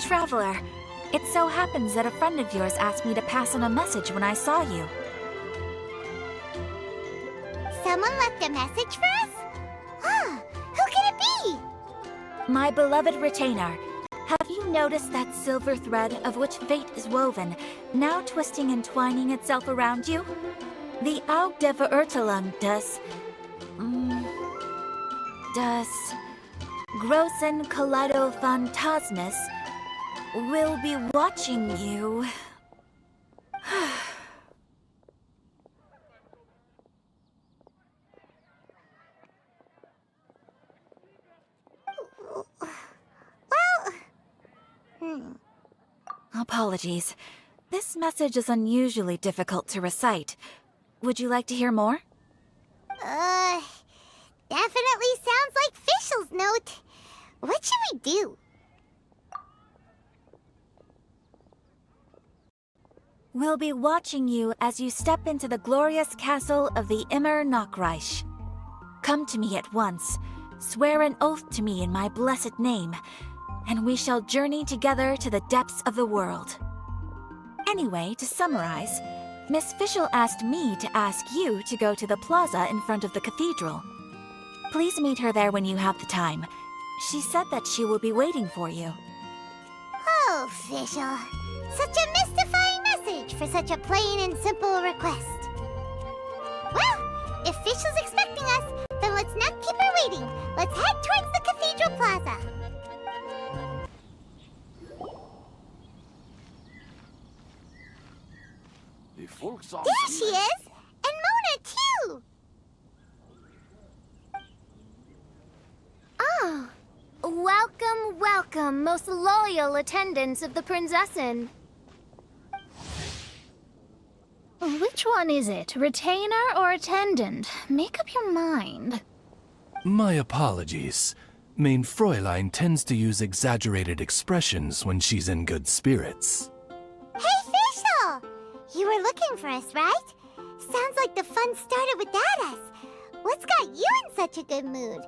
Traveler. It so happens that a friend of yours asked me to pass on a message when I saw you. Someone left a message for us? Ah, who can it be? My beloved retainer. Have you noticed that silver thread of which fate is woven, now twisting and twining itself around you? The Augdeverurtelung das Großen Kaleidophantasmus will be watching you. Apologies. This message is unusually difficult to recite. Would you like to hear more? Definitely sounds like Fischl's note. What should we do? We'll be watching you as you step into the glorious castle of the Immer Nachreich. Come to me at once, swear an oath to me in my blessed name, and we shall journey together to the depths of the world. Anyway, to summarize, Miss Fischl asked me to ask you to go to the plaza in front of the cathedral. Please meet her there when you have the time. She said that she will be waiting for you. Oh, Fischl. Such a mystifying message for such a plain and simple request. Well, if Fischl's expecting us, then let's not keep her waiting. Let's head towards the cathedral plaza. There she is! And Mona, too! Oh, welcome, welcome, most loyal attendants of the Prinzessin. Which one is it, retainer or attendant? Make up your mind. My apologies. Mein Fräulein tends to use exaggerated expressions when she's in good spirits. Hey, Fischl! You were looking for us, right? Sounds like the fun started without us. What's got you in such a good mood?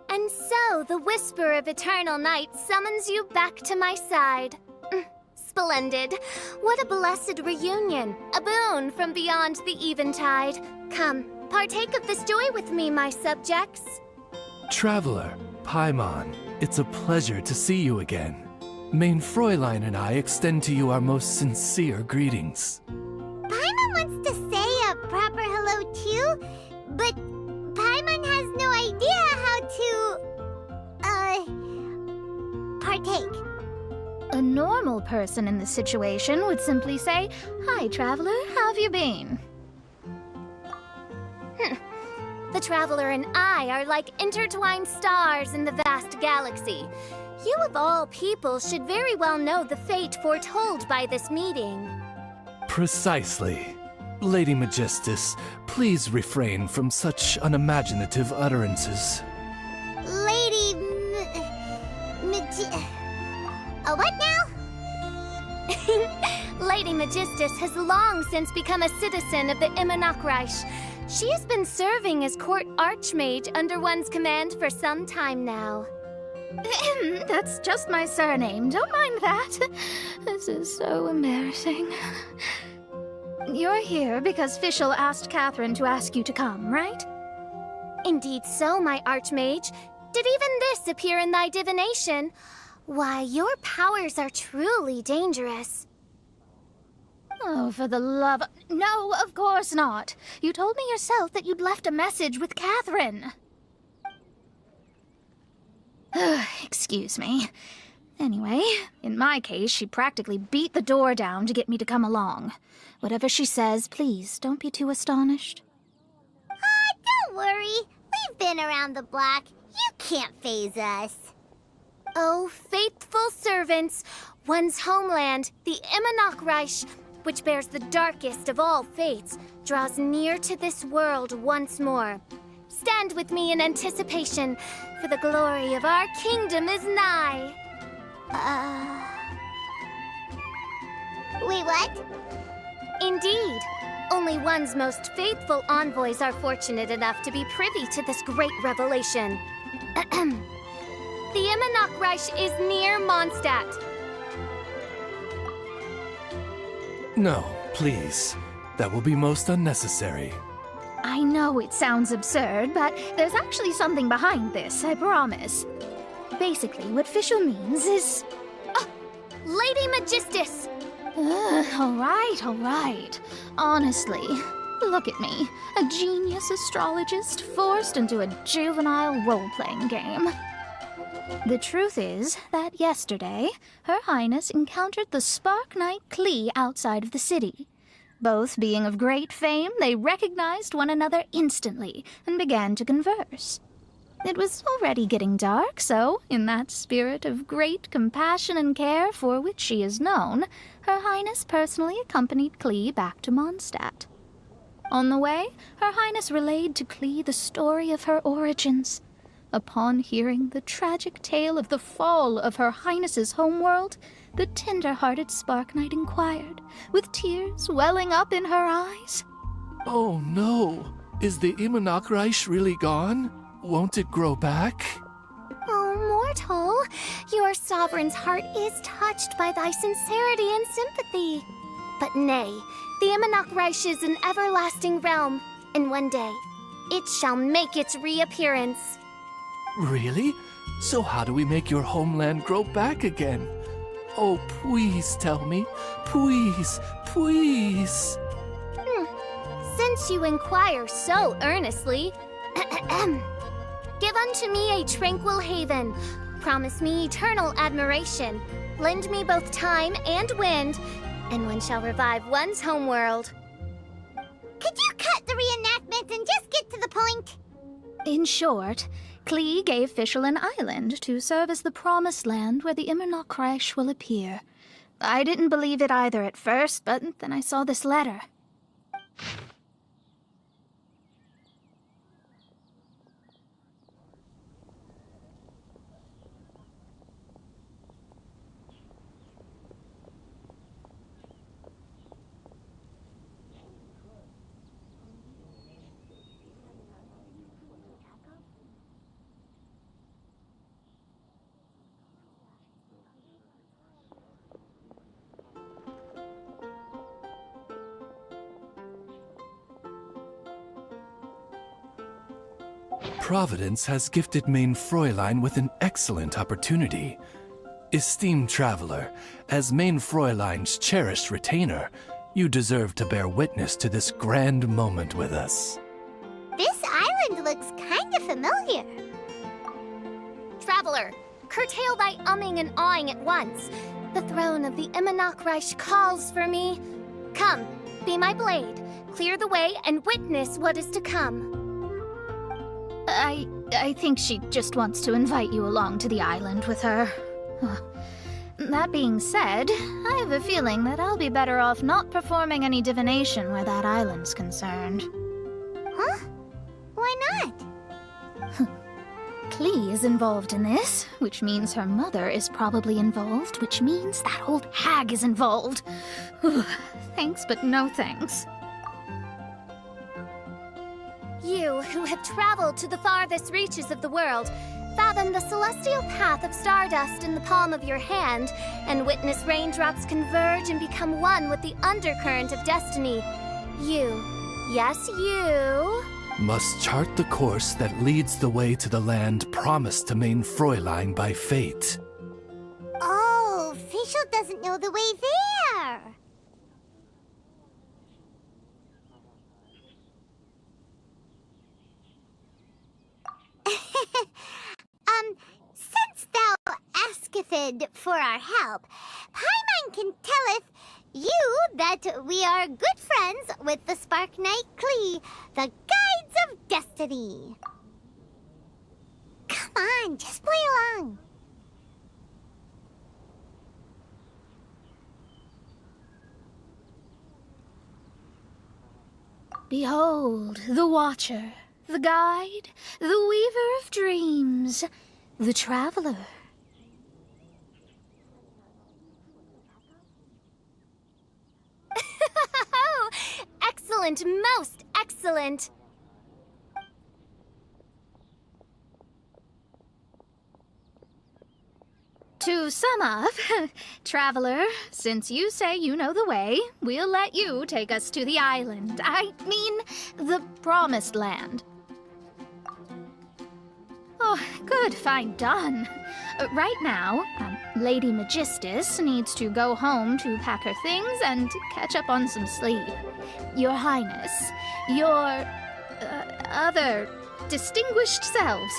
And so, the whisper of eternal night summons you back to my side. Splendid. What a blessed reunion. A boon from beyond the eventide. Come, partake of this joy with me, my subjects. Traveler, Paimon, it's a pleasure to see you again. Mein Fräulein and I extend to you our most sincere greetings. Paimon wants to say a proper hello too, but Paimon has no idea how to, partake. A normal person in this situation would simply say, "Hi, traveler, how have you been?" The traveler and I are like intertwined stars in the vast galaxy. You of all people should very well know the fate foretold by this meeting. Precisely. Lady Magistus, please refrain from such unimaginative utterances. Lady what now? Lady Magistus has long since become a citizen of the Immer Nachreich. She has been serving as court archmage under one's command for some time now. That's just my surname. Don't mind that. This is so embarrassing. You're here because Fischl asked Catherine to ask you to come, right? Indeed so, my archmage. Did even this appear in thy divination? Why, your powers are truly dangerous. Oh, for the love... No, of course not. You told me yourself that you'd left a message with Catherine. Excuse me. Anyway, in my case, she practically beat the door down to get me to come along. Whatever she says, please, don't be too astonished. Don't worry. We've been around the block. You can't faze us. Oh, faithful servants, one's homeland, the Immer Nachreich, which bears the darkest of all fates, draws near to this world once more. Stand with me in anticipation, for the glory of our kingdom is nigh. Wait, what? Indeed. Only one's most faithful envoys are fortunate enough to be privy to this great revelation. The Immernachtreich is near Mondstadt. No, please. That will be most unnecessary. I know it sounds absurd, but there's actually something behind this, I promise. Basically, what Fischl means is... Lady Magistus! All right. Honestly, look at me. A genius astrologist forced into a juvenile role-playing game. The truth is that yesterday, Her Highness encountered the Spark Knight Klee outside of the city. Both being of great fame, they recognized one another instantly and began to converse. It was already getting dark, so, in that spirit of great compassion and care for which she is known, Her Highness personally accompanied Klee back to Mondstadt. On the way, Her Highness relayed to Klee the story of her origins. Upon hearing the tragic tale of the fall of Her Highness's homeworld, the tender-hearted Spark Knight inquired, with tears welling up in her eyes. Oh no! Is the Immernachtreich really gone? Won't it grow back? Oh, mortal, your sovereign's heart is touched by thy sincerity and sympathy. But nay, the Immernachtreich is an everlasting realm, and one day, it shall make its reappearance. Really? So how do we make your homeland grow back again? Oh, please tell me. Please, please. Since you inquire so earnestly, give unto me a tranquil haven. Promise me eternal admiration. Lend me both time and wind, and one shall revive one's homeworld. Could you cut the reenactment and just get to the point? In short, Klee gave Fischl an island to serve as the promised land where the Immernachtreich will appear. I didn't believe it either at first, but then I saw this letter. Providence has gifted Main Fräulein with an excellent opportunity. Esteemed traveler, as Main Fräulein's cherished retainer, you deserve to bear witness to this grand moment with us. This island looks kinda familiar. Traveler, curtail thy umming and awing at once. The throne of the Immernachtreich calls for me. Come, be my blade, clear the way, and witness what is to come. I think she just wants to invite you along to the island with her. That being said, I have a feeling that I'll be better off not performing any divination where that island's concerned. Huh? Why not? Klee is involved in this, which means her mother is probably involved, which means that old hag is involved. Thanks, but no thanks. You, who have traveled to the farthest reaches of the world, fathom the celestial path of stardust in the palm of your hand, and witness raindrops converge and become one with the undercurrent of destiny. You, yes you, Must chart the course that leads the way to the land promised to Main Fräulein by fate. Oh, Fischl doesn't know the way there. Since thou asketh for our help, Paimon can telleth you that we are good friends with the Spark Knight Klee, the Guides of Destiny. Come on, just play along. Behold, the Watcher, the Guide, the Weaver of Dreams, the Traveler. Excellent, most excellent. To sum up, Traveler, since you say you know the way, we'll let you take us to the island. I mean, the Promised Land. Oh, good, fine, done. Right now, Lady Magistus needs to go home to pack her things and catch up on some sleep. Your Highness, your other distinguished selves,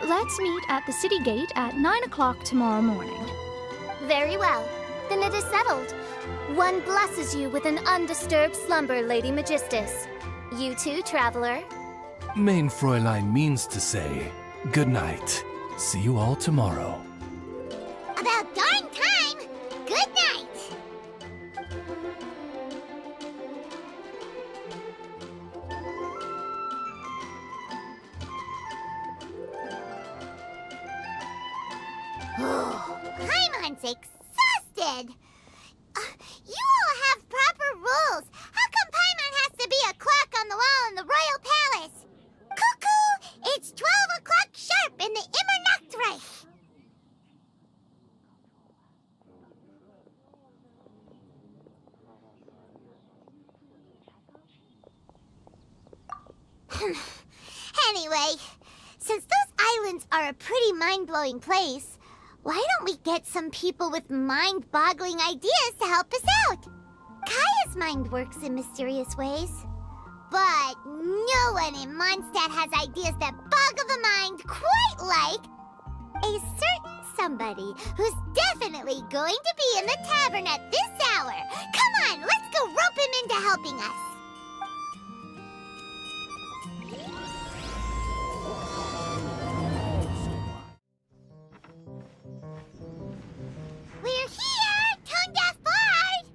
let's meet at the city gate at 9 o'clock tomorrow morning. Very well. Then it is settled. One blesses you with an undisturbed slumber, Lady Magistus. You too, Traveler. Main Fräulein means to say, good night. See you all tomorrow. About darn time! Good night! Paimon's exhausted! You all have proper rules! How come Paimon has to be a clock on the wall in the royal palace? Cuckoo! It's 12 o'clock sharp in the Immernachtreich! Anyway, since those islands are a pretty mind-blowing place, why don't we get some people with mind-boggling ideas to help us out? Kaya's mind works in mysterious ways. But no one in Mondstadt has ideas that boggle the mind quite like a certain somebody who's definitely going to be in the tavern at this hour. Come on, let's go rope him into helping us. We're here, tone-deaf bard!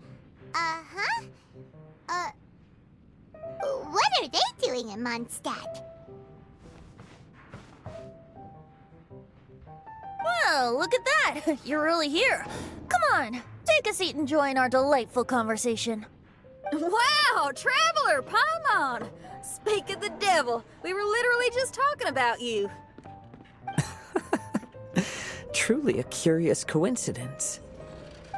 What are they doing in Mondstadt? Well, look at that! You're really here. Come on, take a seat and join our delightful conversation. Wow, Traveler, Paimon! Speak of the devil, we were literally just talking about you. Truly a curious coincidence.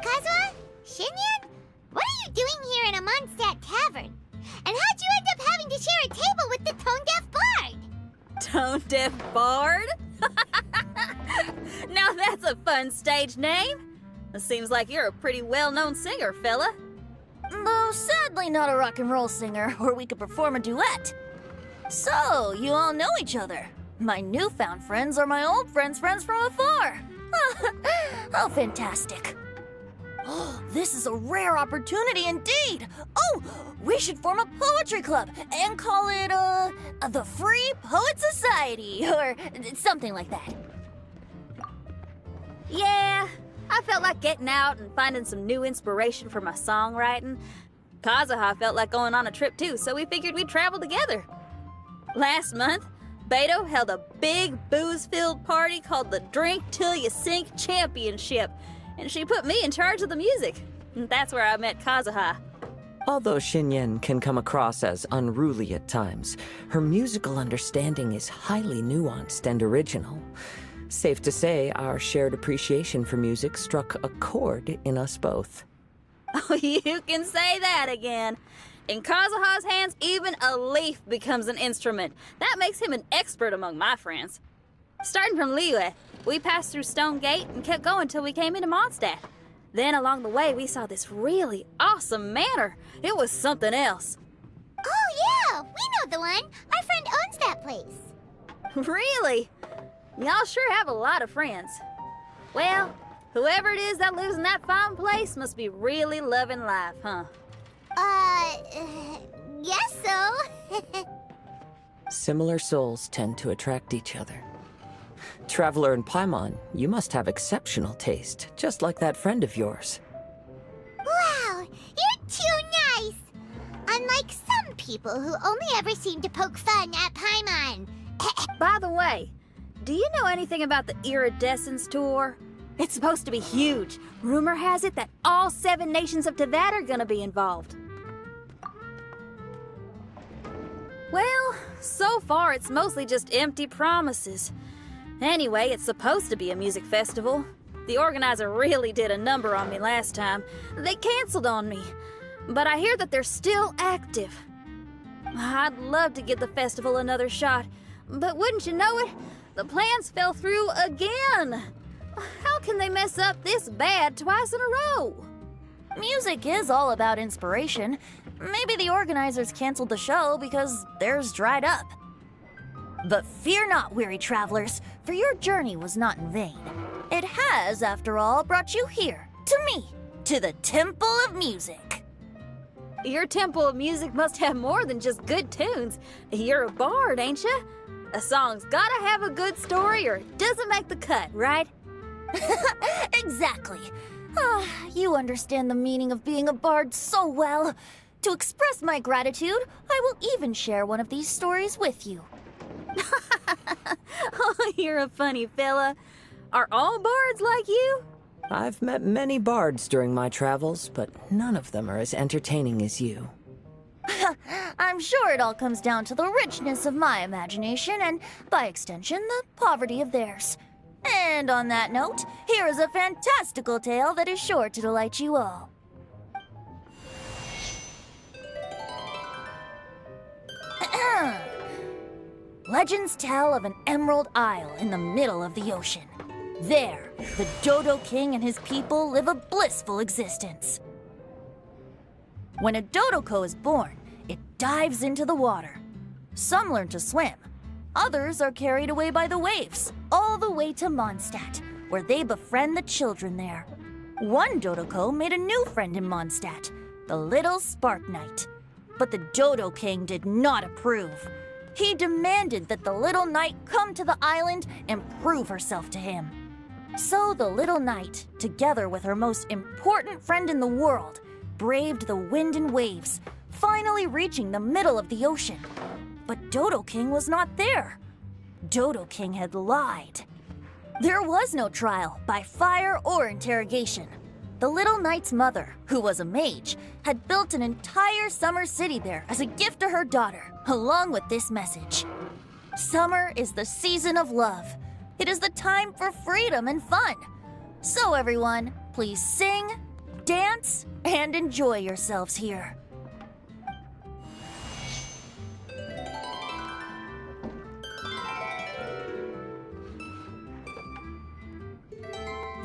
Kazuha? Shinyan? What are you doing here in a Mondstadt tavern? And how'd you end up having to share a table with the tone-deaf bard? Tone-deaf bard? Now that's a fun stage name. It seems like you're a pretty well-known singer, fella. Though sadly not a rock and roll singer, or we could perform a duet. So, you all know each other. My newfound friends are my old friends' friends from afar. How fantastic. Oh, this is a rare opportunity indeed. Oh, we should form a poetry club and call it, the Free Poet Society, or something like that. Yeah, I felt like getting out and finding some new inspiration for my songwriting. Kazuha felt like going on a trip too, so we figured we'd travel together. Last month, Beto held a big booze-filled party called the Drink Till You Sink Championship, and she put me in charge of the music. And that's where I met Kazuha. Although Shinyen can come across as unruly at times, her musical understanding is highly nuanced and original. Safe to say, our shared appreciation for music struck a chord in us both. Oh, you can say that again. In Kazuha's hands, even a leaf becomes an instrument. That makes him an expert among my friends. Starting from Liyue, we passed through Stone Gate and kept going till we came into Mondstadt. Then along the way, we saw this really awesome manor. It was something else. Oh yeah, we know the one. Our friend owns that place. Really? Y'all sure have a lot of friends. Well, whoever it is that lives in that fine place must be really loving life, huh? Guess so. Similar souls tend to attract each other. Traveler and Paimon, you must have exceptional taste, just like that friend of yours. Wow, you're too nice! Unlike some people who only ever seem to poke fun at Paimon. By the way, do you know anything about the Iridescence tour? It's supposed to be huge. Rumor has it that all 7 nations of Tevat are gonna be involved. Well, so far it's mostly just empty promises. Anyway, it's supposed to be a music festival. The organizer really did a number on me last time. They canceled on me. But I hear that they're still active. I'd love to give the festival another shot, but wouldn't you know it, the plans fell through again. How can they mess up this bad twice in a row? Music is all about inspiration. Maybe the organizers canceled the show because theirs dried up. But fear not, weary travelers, for your journey was not in vain. It has, after all, brought you here, to me, to the Temple of Music. Your Temple of Music must have more than just good tunes. You're a bard, ain't ya? A song's gotta have a good story or it doesn't make the cut, right? Exactly. You understand the meaning of being a bard so well. To express my gratitude, I will even share one of these stories with you. Oh, you're a funny fella. Are all bards like you? I've met many bards during my travels, but none of them are as entertaining as you. I'm sure it all comes down to the richness of my imagination and, by extension, the poverty of theirs. And on that note, here is a fantastical tale that is sure to delight you all. Legends tell of an emerald isle in the middle of the ocean. There, the Dodo King and his people live a blissful existence. When a Dodoko is born, it dives into the water. Some learn to swim. Others are carried away by the waves, all the way to Mondstadt, where they befriend the children there. One Dodoko made a new friend in Mondstadt, the little Spark Knight. But the Dodo King did not approve. He demanded that the little knight come to the island and prove herself to him. So the little knight, together with her most important friend in the world, braved the wind and waves, finally reaching the middle of the ocean. But Dodo King was not there. Dodo King had lied. There was no trial by fire or interrogation. The little knight's mother, who was a mage, had built an entire summer city there as a gift to her daughter, along with this message. Summer is the season of love. It is the time for freedom and fun. So everyone, please sing, dance, and enjoy yourselves here.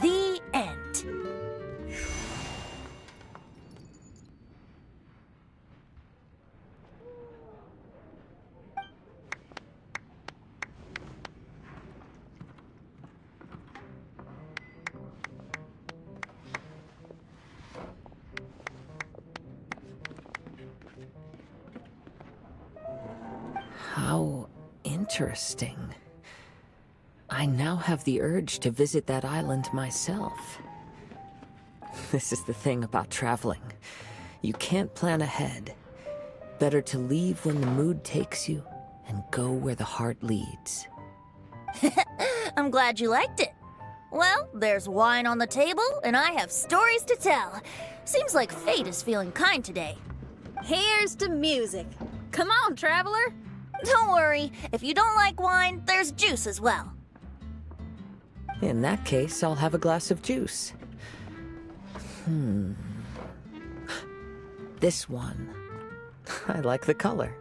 The end. How interesting. I now have the urge to visit that island myself. This is the thing about traveling. You can't plan ahead. Better to leave when the mood takes you and go where the heart leads. I'm glad you liked it. Well, there's wine on the table, and I have stories to tell. Seems like fate is feeling kind today. Here's to music. Come on, traveler. Don't worry, if you don't like wine, there's juice as well. In that case, I'll have a glass of juice. This one. I like the color.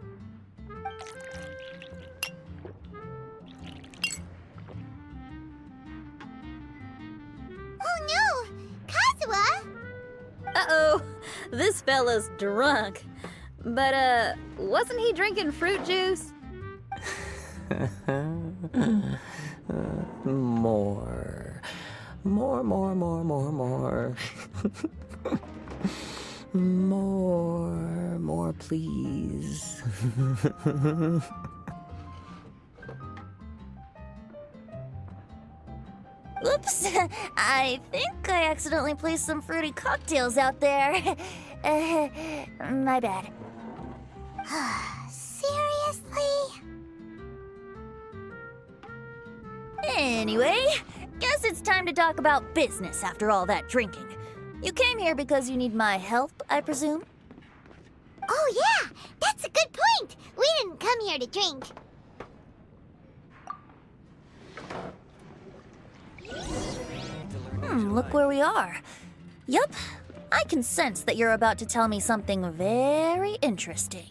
Oh no! Kazuha! Uh-oh, this fella's drunk. But, wasn't he drinking fruit juice? More. More. More, please. Oops, I think I accidentally placed some fruity cocktails out there. My bad. Seriously? Anyway, guess it's time to talk about business after all that drinking. You came here because you need my help, I presume? Oh yeah, that's a good point. We didn't come here to drink. Look where we are. Yup, I can sense that you're about to tell me something very interesting.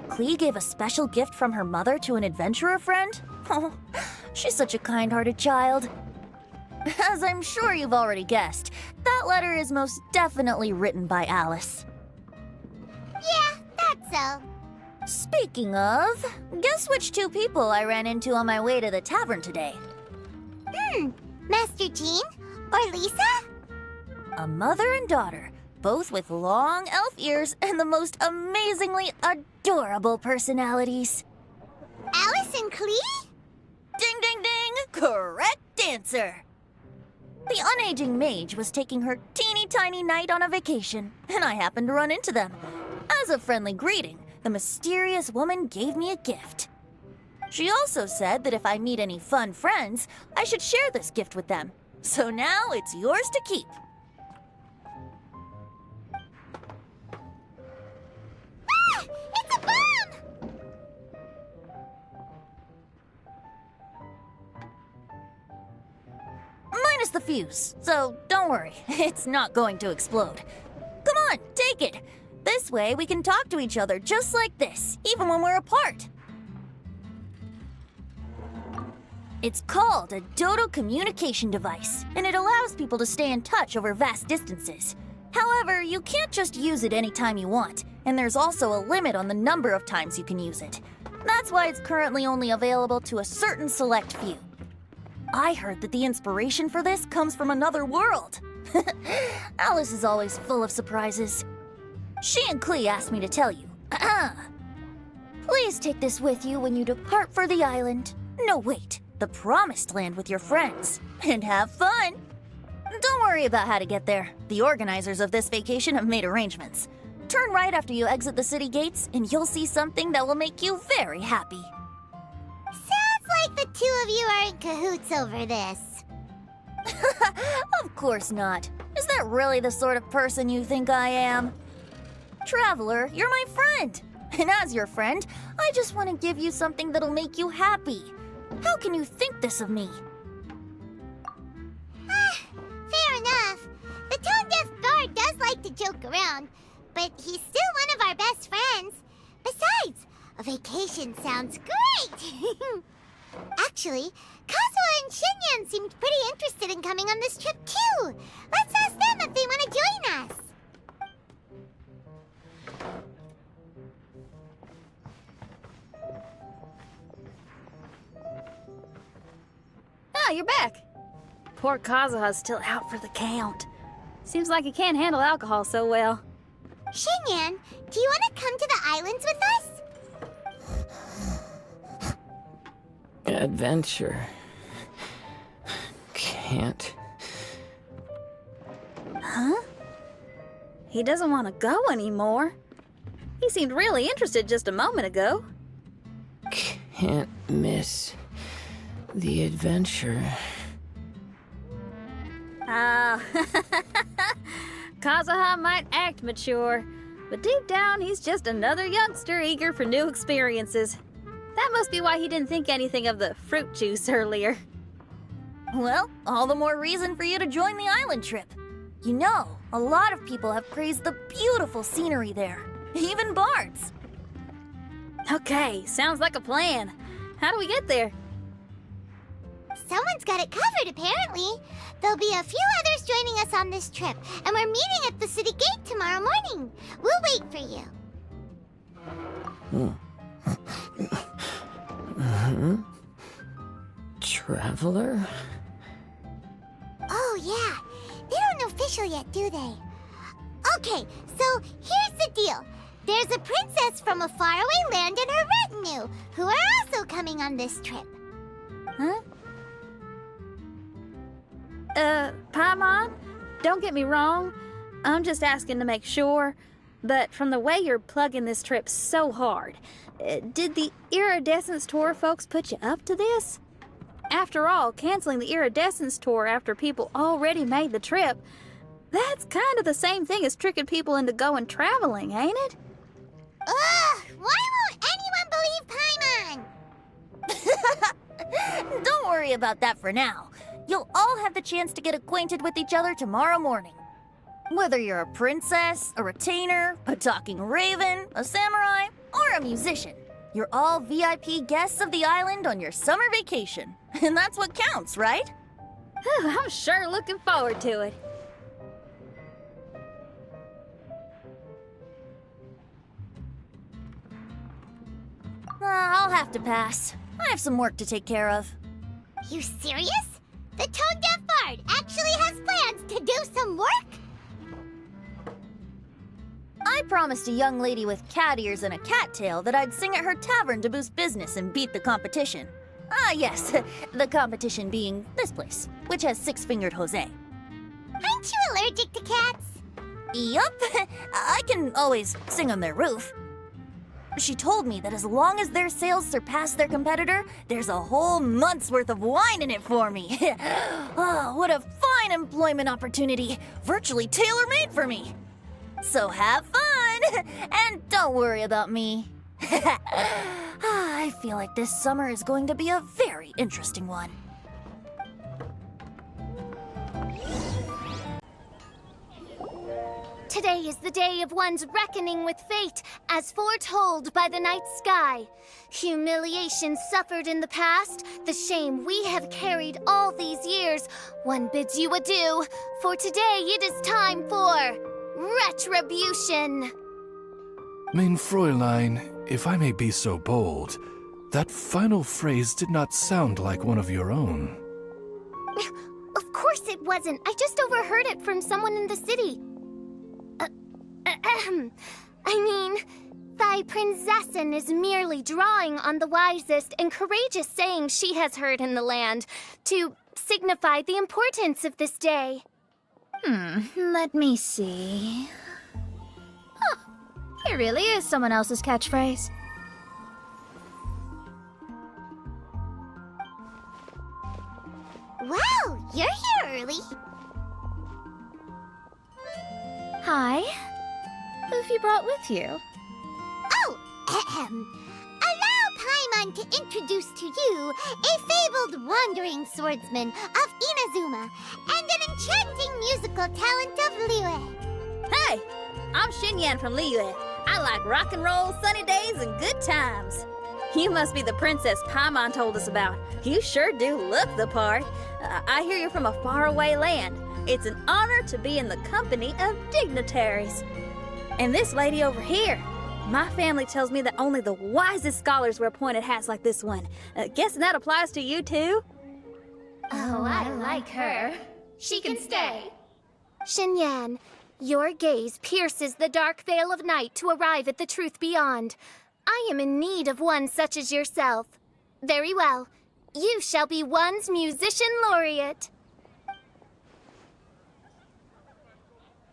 Klee gave a special gift from her mother to an adventurer friend? Oh, she's such a kind-hearted child. As I'm sure you've already guessed, that letter is most definitely written by Alice. Yeah, that's so. Speaking of, guess which two people I ran into on my way to the tavern today? Master Jean? Or Lisa? A mother and daughter, both with long elf ears and the most amazingly adorable personalities. Alice and Klee? Ding, ding, ding! Correct answer! The unaging mage was taking her teeny tiny knight on a vacation, and I happened to run into them. As a friendly greeting, the mysterious woman gave me a gift. She also said that if I meet any fun friends, I should share this gift with them. So now it's yours to keep. Ah! It's a bomb! Minus the fuse, so don't worry, it's not going to explode. Come on, take it. This way we can talk to each other just like this, even when we're apart. It's called a Dodo communication device, and it allows people to stay in touch over vast distances. However, you can't just use it anytime you want, and there's also a limit on the number of times you can use it. That's why it's currently only available to a certain select few. I heard that the inspiration for this comes from another world. Alice is always full of surprises. She and Klee asked me to tell you. Please take this with you when you depart for the island. No, wait. The Promised Land with your friends. And have fun. Don't worry about how to get there. The organizers of this vacation have made arrangements. Turn right after you exit the city gates, and you'll see something that will make you very happy. Sounds like the two of you are in cahoots over this. Of course not. Is that really the sort of person you think I am? Traveler, you're my friend. And as your friend, I just want to give you something that'll make you happy. How can you think this of me? Fair enough. The tone-deaf bard does like to joke around, but he's still one of our best friends. Besides, a vacation sounds great! Actually, Kazuha and Shinyan seemed pretty interested in coming on this trip too. Let's ask them if they want to join us. Ah, you're back. Poor Kazuha's still out for the count. Seems like he can't handle alcohol so well. Shinyan, do you want to come to the islands with us? Adventure. Can't. Huh? He doesn't want to go anymore. He seemed really interested just a moment ago. Can't miss the adventure. Ah, Kazuha might act mature, but deep down he's just another youngster eager for new experiences. That must be why he didn't think anything of the fruit juice earlier. Well, all the more reason for you to join the island trip. You know, a lot of people have praised the beautiful scenery there, even bards. Okay, sounds like a plan. How do we get there? Someone's got it covered, apparently. There'll be a few others joining us on this trip, and we're meeting at the city gate tomorrow morning. We'll wait for you. Traveler? Oh, yeah. They don't know official yet, do they? Okay, so here's the deal. There's a princess from a faraway land and her retinue, who are also coming on this trip. Huh? Paimon, don't get me wrong. I'm just asking to make sure. But from the way you're plugging this trip so hard, did the Iridescence Tour folks put you up to this? After all, canceling the Iridescence Tour after people already made the trip, that's kind of the same thing as tricking people into going traveling, ain't it? Ugh! Why won't anyone believe Paimon? worry about that for now. You'll all have the chance to get acquainted with each other tomorrow morning. Whether you're a princess, a retainer, a talking raven, a samurai, or a musician, you're all VIP guests of the island on your summer vacation. And that's what counts, right? I'm sure looking forward to it. I'll have to pass. I have some work to take care of. You serious? The tone-deaf bard actually has plans to do some work? I promised a young lady with cat ears and a cattail that I'd sing at her tavern to boost business and beat the competition. Ah, yes, the competition being this place, which has six-fingered Jose. Aren't you allergic to cats? Yup, I can always sing on their roof. She told me that as long as their sales surpass their competitor, there's a whole month's worth of wine in it for me. Oh, what a fine employment opportunity, virtually tailor-made for me. So have fun, and don't worry about me. I feel like this summer is going to be a very interesting one. Today is the day of one's reckoning with fate, as foretold by the night sky. Humiliation suffered in the past, the shame we have carried all these years. One bids you adieu, for today it is time for retribution. Mein Fräulein, if I may be so bold, that final phrase did not sound like one of your own. Of course it wasn't. I just overheard it from someone in the city. I mean, thy princessin is merely drawing on the wisest and courageous saying she has heard in the land to signify the importance of this day. Let me see. Huh, here really is someone else's catchphrase. Wow, you're here early. Hi. Who've you brought with you? Oh, allow Paimon to introduce to you a fabled wandering swordsman of Inazuma and an enchanting musical talent of Liyue. Hey, I'm Xinyan from Liyue. I like rock and roll, sunny days, and good times. You must be the princess Paimon told us about. You sure do look the part. I hear you're from a faraway land. It's an honor to be in the company of dignitaries. And this lady over here, my family tells me that only the wisest scholars wear pointed hats like this one. Guessing that applies to you too? Oh, I like her. She can stay. Xinyan, your gaze pierces the dark veil of night to arrive at the truth beyond. I am in need of one such as yourself. Very well. You shall be one's musician laureate.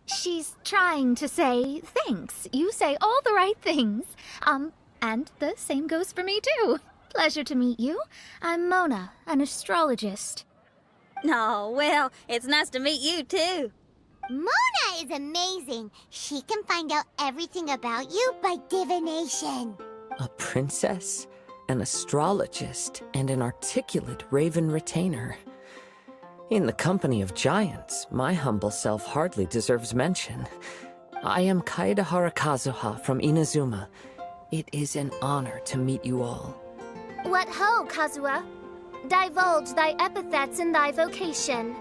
She's trying to say thanks. You say all the right things. And the same goes for me too. Pleasure to meet you. I'm Mona, an astrologist. Oh, well, it's nice to meet you too. Mona is amazing. She can find out everything about you by divination. A princess, an astrologist, and an articulate raven retainer. In the company of giants, my humble self hardly deserves mention. I am Kaeda Harakazuha from Inazuma. It is an honor to meet you all. What ho, Kazuha? Divulge thy epithets and thy vocation.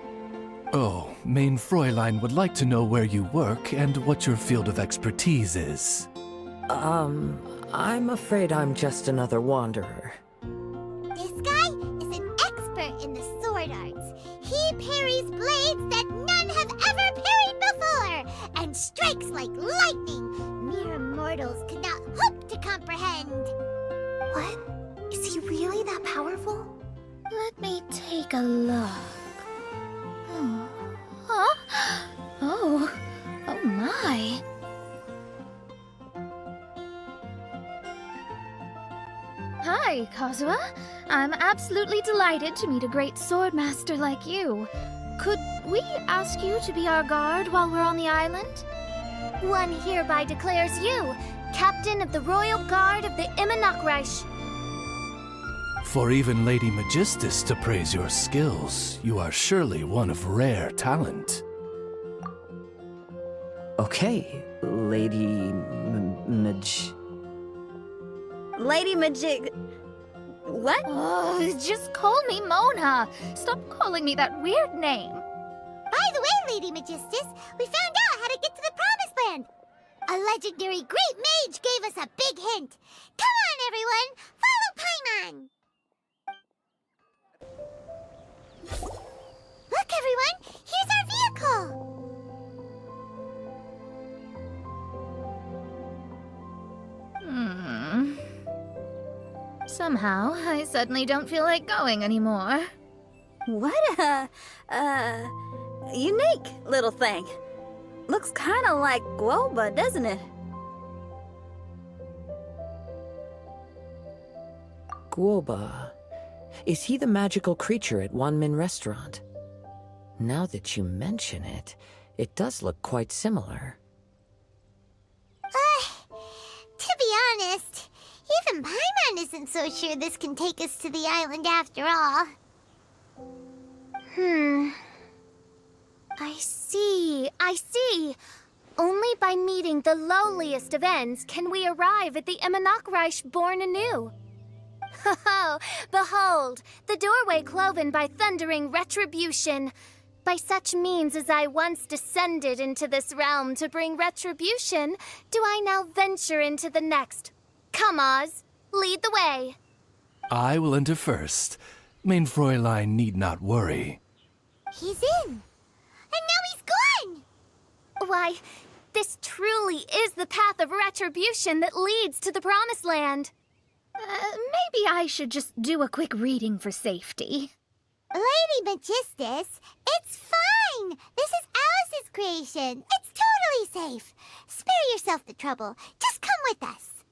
Oh, Mein Fräulein would like to know where you work and what your field of expertise is. I'm afraid I'm just another wanderer. This guy is an expert in the sword arts. He parries blades that none have ever parried before, and strikes like lightning mere mortals could not hope to comprehend. What? Is he really that powerful? Let me take a look. Oh. Huh? Oh my. Hi, Kazuha. I'm absolutely delighted to meet a great sword master like you. Could we ask you to be our guard while we're on the island? One hereby declares you Captain of the Royal Guard of the Immanokreich. For even Lady Magistus to praise your skills, you are surely one of rare talent. Okay, Lady Lady Magic. What? Oh, just call me Mona. Stop calling me that weird name. By the way, Lady Magistus, we found out how to get to the Promised Land. A legendary great mage gave us a big hint. Come on, everyone, follow Paimon. Look, everyone, here's our vehicle. Somehow, I suddenly don't feel like going anymore. What a unique little thing. Looks kind of like Guoba, doesn't it? Guoba. Is he the magical creature at Wanmin Restaurant? Now that you mention it, it does look quite similar. To be honest, even Paimon isn't so sure this can take us to the island after all. I see. Only by meeting the lowliest of ends can we arrive at the Imanakreich born anew. Ho, behold, the doorway cloven by thundering retribution. By such means as I once descended into this realm to bring retribution, do I now venture into the next. Come, Oz, lead the way. I will enter first. Main Fräulein need not worry. He's in. And now he's gone. Why, this truly is the path of retribution that leads to the Promised Land. Maybe I should just do a quick reading for safety. Lady Magistus, it's fine. This is Alice's creation. It's totally safe. Spare yourself the trouble. Just come with us.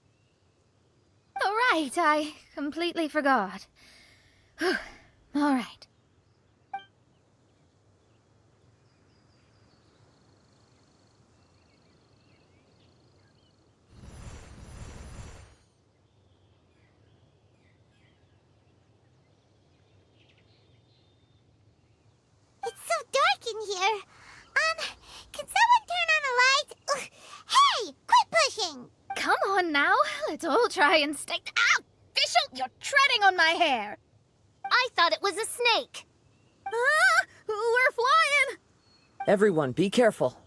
All right, I completely forgot. All right. It's so dark in here. Can someone turn on a light? Ugh. Hey, quit pushing. Come on now, let's all try and stay. Ow! Bishop, you're treading on my hair. I thought it was a snake. Ah, we're flying! Everyone, be careful.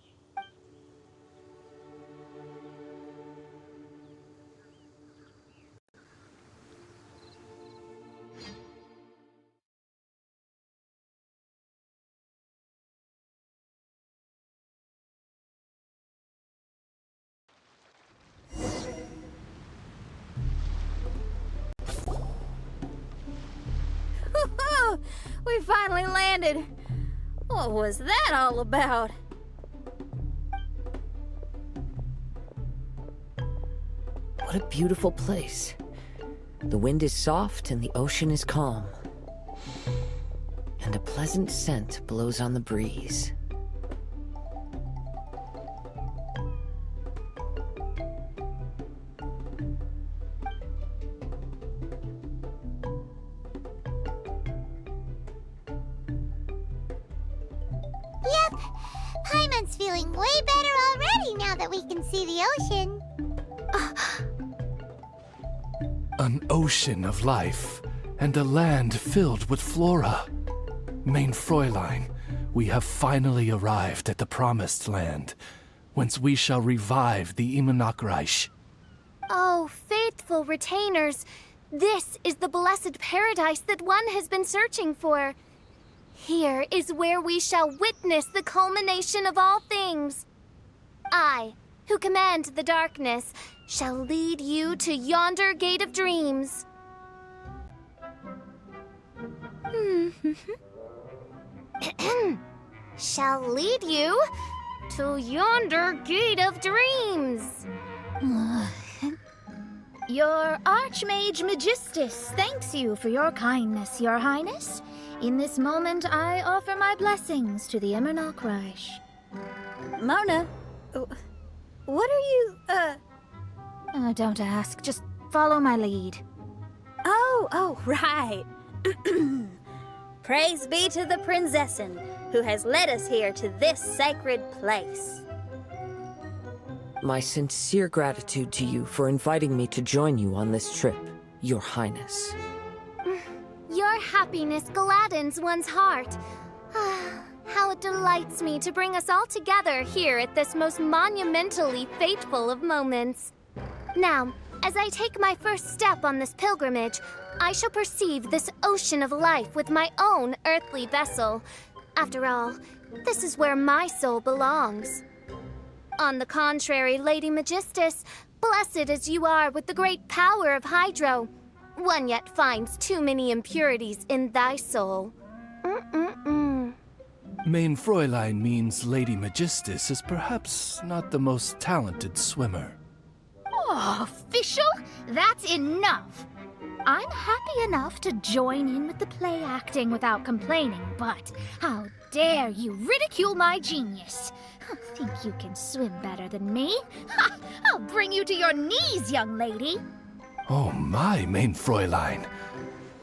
We finally landed. What was that all about? What a beautiful place. The wind is soft and the ocean is calm. And a pleasant scent blows on the breeze. Yep. Paimon's feeling way better already now that we can see the ocean. An ocean of life, and a land filled with flora. Main Fräulein, we have finally arrived at the Promised Land, whence we shall revive the Imanakreich. Oh, faithful retainers, this is the blessed paradise that one has been searching for. Here is where we shall witness the culmination of all things. I, who command the darkness, shall lead you to yonder gate of dreams. Shall lead you to yonder gate of dreams. Your Archmage Magistus thanks you for your kindness, Your Highness. In this moment, I offer my blessings to the Imanakreich. Mona, what are you, Don't ask, just follow my lead. Oh, right. Praise be to the Prinzessin, who has led us here to this sacred place. My sincere gratitude to you for inviting me to join you on this trip, Your Highness. Your happiness gladdens one's heart. How it delights me to bring us all together here at this most monumentally fateful of moments. Now, as I take my first step on this pilgrimage, I shall perceive this ocean of life with my own earthly vessel. After all, this is where my soul belongs. On the contrary, Lady Magistus, blessed as you are with the great power of Hydro, one yet finds too many impurities in thy soul. Main Fräulein means Lady Magistus is perhaps not the most talented swimmer. Oh, official? That's enough. I'm happy enough to join in with the play acting without complaining, but how dare you ridicule my genius? Think you can swim better than me? Ha! I'll bring you to your knees, young lady. Oh my, Main Fräulein.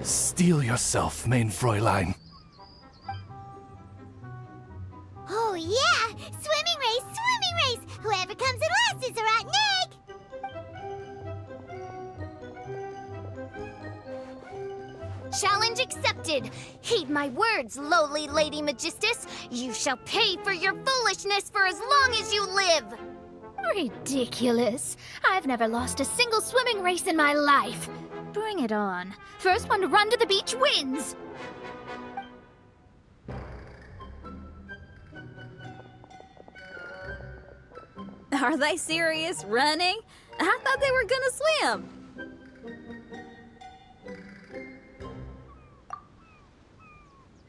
Steel yourself, Main Fräulein. Oh, yeah! Swimming race! Whoever comes in last is a rotten egg! Challenge accepted. Heed my words, lowly Lady Magistus. You shall pay for your foolishness for as long as you live. Ridiculous. I've never lost a single swimming race in my life. Bring it on. First one to run to the beach wins. Are they serious? Running? I thought they were gonna swim.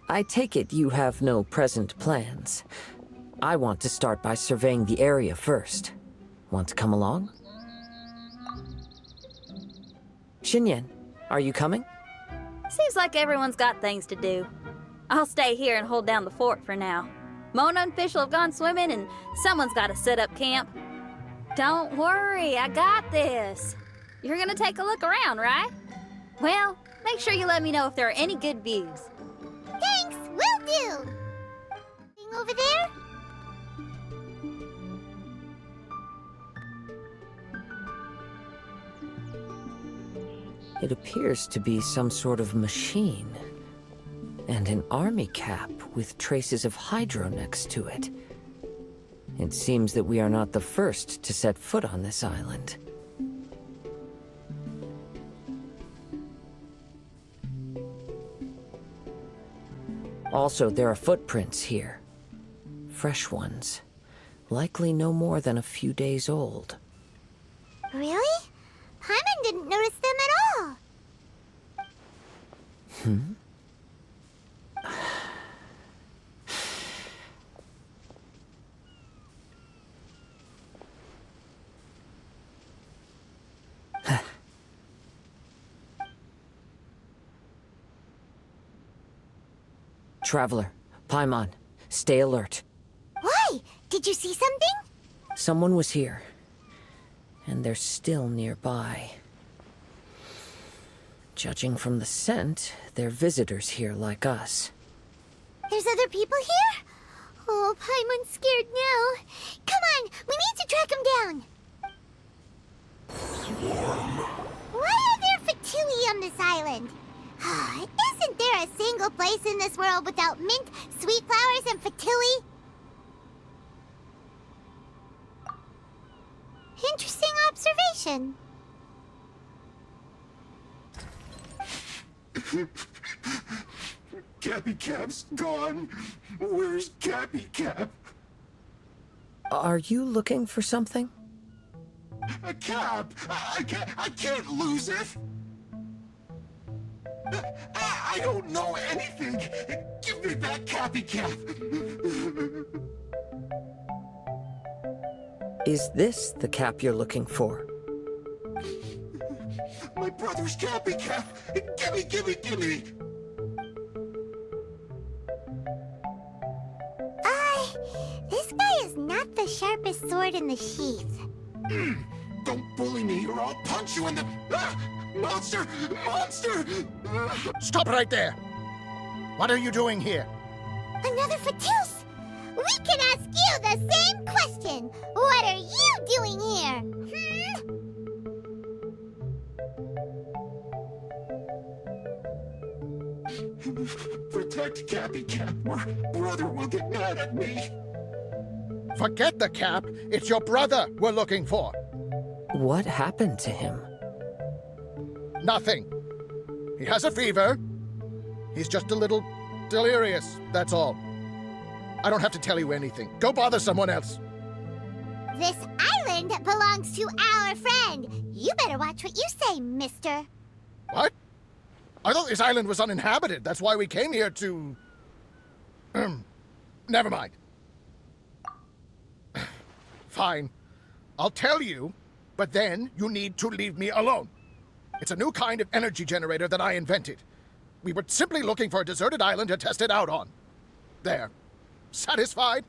I take it you have no present plans. I want to start by surveying the area first. Want to come along? Xinyan, are you coming? Seems like everyone's got things to do. I'll stay here and hold down the fort for now. Mona and Fischl have gone swimming, and someone's got to set up camp. Don't worry, I got this. You're gonna take a look around, right? Well, make sure you let me know if there are any good views. Thanks, will do! Thing over there? It appears to be some sort of machine. And an army cap with traces of Hydro next to it. It seems that we are not the first to set foot on this island. Also, there are footprints here. Fresh ones. Likely no more than a few days old. Really? Paimon didn't notice them at all. Traveler, Paimon, stay alert. Why? Did you see something? Someone was here. And they're still nearby. Judging from the scent, they're visitors here like us. There's other people here? Oh, Paimon's scared now. Come on, we need to track him down. Why are there Fatui on this island? Isn't there a single place in this world without mint, sweet flowers, and Fatui? Interesting observation. Cappy Cap's gone. Where's Cappy Cap? Are you looking for something? A cap! I can't lose it! I don't know anything! Give me back Cappy Cap! Is this the cap you're looking for? My brother's Cappy Cap! Gimme! This guy is not the sharpest sword in the sheath. Don't bully me or I'll punch you in the... Monster! Monster! Stop right there! What are you doing here? Another Fatus! We can ask you the same question! What are you doing here? Protect Cappy Cat, or brother will get mad at me. Forget the cap. It's your brother we're looking for. What happened to him? Nothing. He has a fever. He's just a little delirious, that's all. I don't have to tell you anything. Go bother someone else. This island belongs to our friend. You better watch what you say, mister. What? I thought this island was uninhabited. That's why we came here to... Never mind. Fine. I'll tell you, but then you need to leave me alone. It's a new kind of energy generator that I invented. We were simply looking for a deserted island to test it out on. There. Satisfied?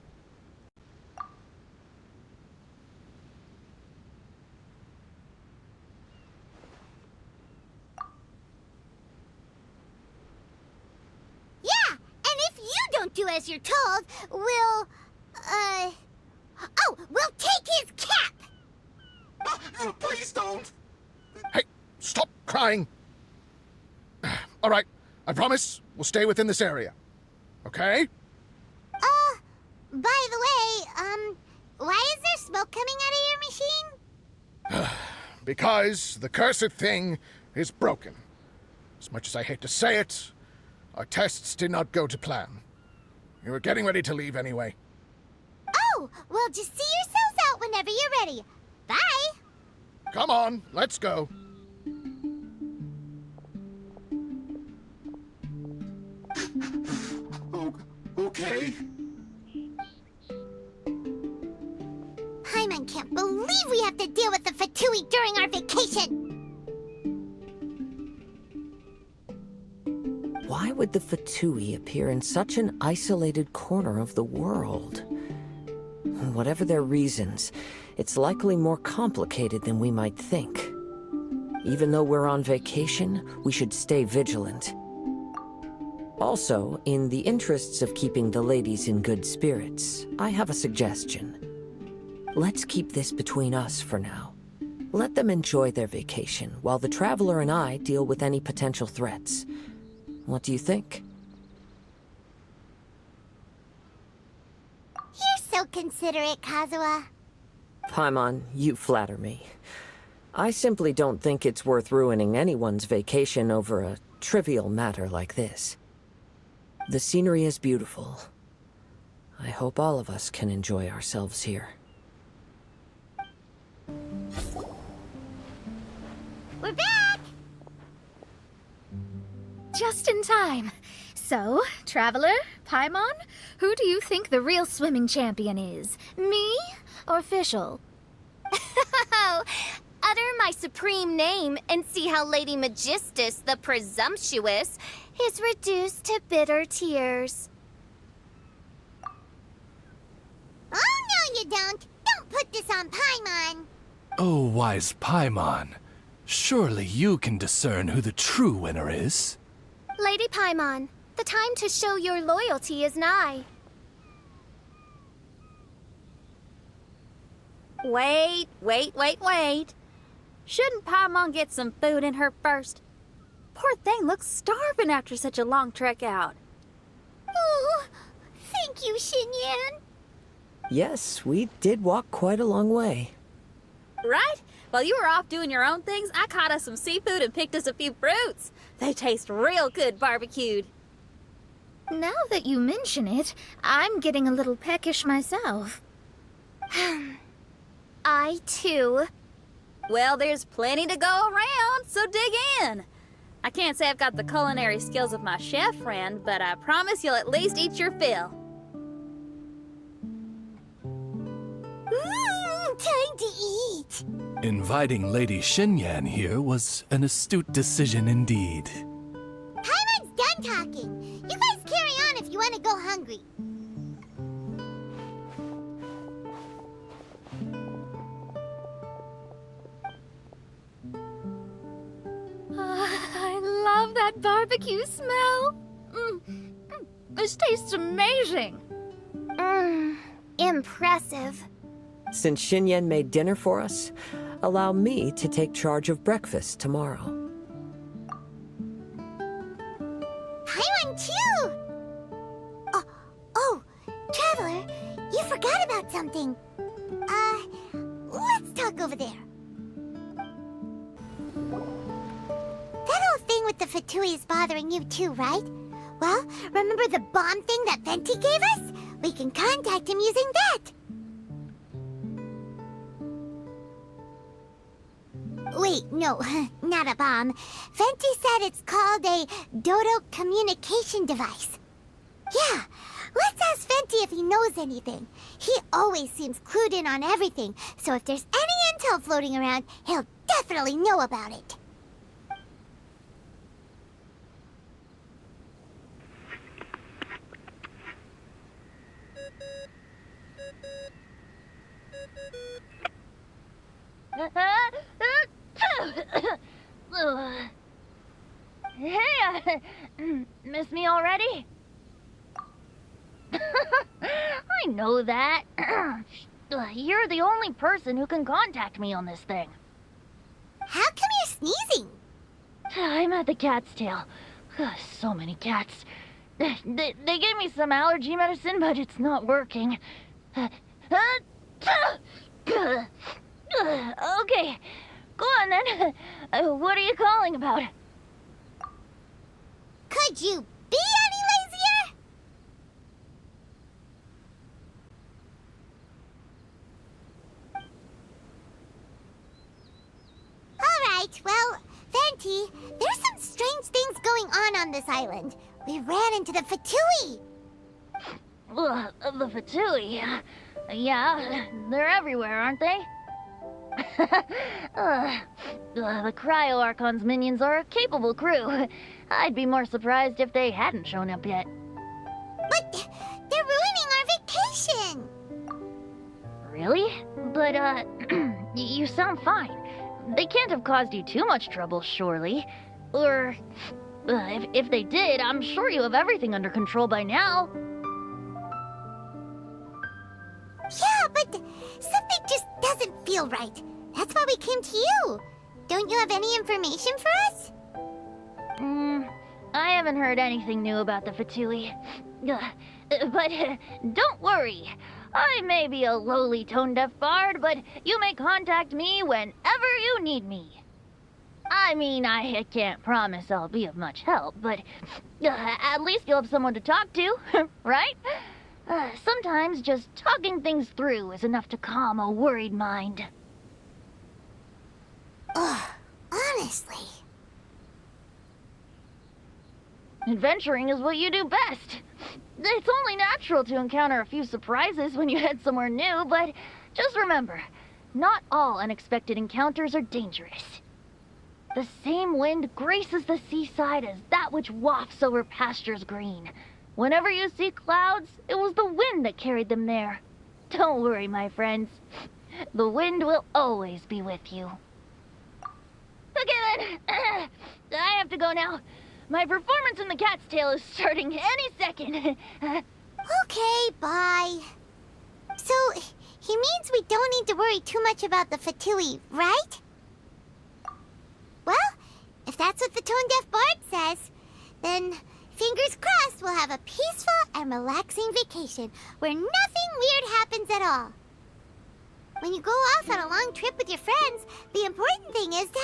Yeah, and if you don't do as you're told, we'll take his cap! Please don't! Hey, stop crying. All right, I promise we'll stay within this area. Okay? By the way, why is there smoke coming out of your machine? Because the cursed thing is broken. As much as I hate to say it, our tests did not go to plan. We were getting ready to leave anyway. Oh, well, just see yourselves out whenever you're ready. Bye! Come on, let's go. Okay. Paimon can't believe we have to deal with the Fatui during our vacation! Why would the Fatui appear in such an isolated corner of the world? Whatever their reasons, it's likely more complicated than we might think. Even though we're on vacation, we should stay vigilant. Also, in the interests of keeping the ladies in good spirits, I have a suggestion. Let's keep this between us for now. Let them enjoy their vacation, while the Traveler and I deal with any potential threats. What do you think? You're so considerate, Kazuha. Paimon, you flatter me. I simply don't think it's worth ruining anyone's vacation over a trivial matter like this. The scenery is beautiful. I hope all of us can enjoy ourselves here. We're back! Just in time. So, Traveler, Paimon, who do you think the real swimming champion is? Me or Fischl? Utter my supreme name and see how Lady Magistus, the presumptuous, is reduced to bitter tears. Oh, no you don't! Don't put this on Paimon! Oh, wise Paimon. Surely you can discern who the true winner is. Lady Paimon, the time to show your loyalty is nigh. Wait. Shouldn't Paimon get some food in her first? Poor thing looks starving after such a long trek out. Oh, thank you, Xinyan. Yes, we did walk quite a long way. Right? While you were off doing your own things, I caught us some seafood and picked us a few fruits. They taste real good barbecued. Now that you mention it, I'm getting a little peckish myself. I, too. Well, there's plenty to go around, so dig in. I can't say I've got the culinary skills of my chef friend, but I promise you'll at least eat your fill. Time to eat. Inviting Lady Xinyan here was an astute decision indeed. Paimon's done talking. You guys carry on if you want to go hungry. that barbecue smell? This tastes amazing. Impressive. Since Xinyan made dinner for us, allow me to take charge of breakfast tomorrow. Paimon too! Oh, Traveler, you forgot about something. Let's talk over there. That whole thing with the Fatui is bothering you too, right? Well, remember the bomb thing that Venti gave us? We can contact him using that. Wait, no, not a bomb. Venti said it's called a Dodo communication device. Yeah, let's ask Venti if he knows anything. He always seems clued in on everything, so if there's any intel floating around, he'll definitely know about it. Hey, miss me already? I know that. You're the only person who can contact me on this thing. How come you're sneezing? I'm at the cat's tail. So many cats. They gave me some allergy medicine, but it's not working. Okay, go on then. What are you calling about? Could you be any lazier? Alright, well, Venti, there's some strange things going on this island. We ran into the Fatui. The Fatui? Yeah, they're everywhere, aren't they? The Cryo Archon's minions are a capable crew. I'd be more surprised if they hadn't shown up yet. But they're ruining our vacation. Really? But, you sound fine. They can't have caused you too much trouble, surely. Or, if they did, I'm sure you have everything under control by now. Yeah, but something just doesn't feel right. That's why we came to you. Don't you have any information for us? I haven't heard anything new about the Fatui. But don't worry. I may be a lowly tone-deaf bard, but you may contact me whenever you need me. I mean, I can't promise I'll be of much help, but at least you'll have someone to talk to, right? Sometimes just talking things through is enough to calm a worried mind. Ugh, honestly. Adventuring is what you do best. It's only natural to encounter a few surprises when you head somewhere new, but just remember, not all unexpected encounters are dangerous. The same wind graces the seaside as that which wafts over pastures green. Whenever you see clouds, it was the wind that carried them there. Don't worry, my friends. The wind will always be with you. Okay then, I have to go now. My performance in the cat's tail is starting any second. Okay, bye. So, he means we don't need to worry too much about the Fatui, right? Well, if that's what the tone-deaf bard says, then fingers crossed we'll have a peaceful and relaxing vacation where nothing weird happens at all. When you go off on a long trip with your friends, the important thing is to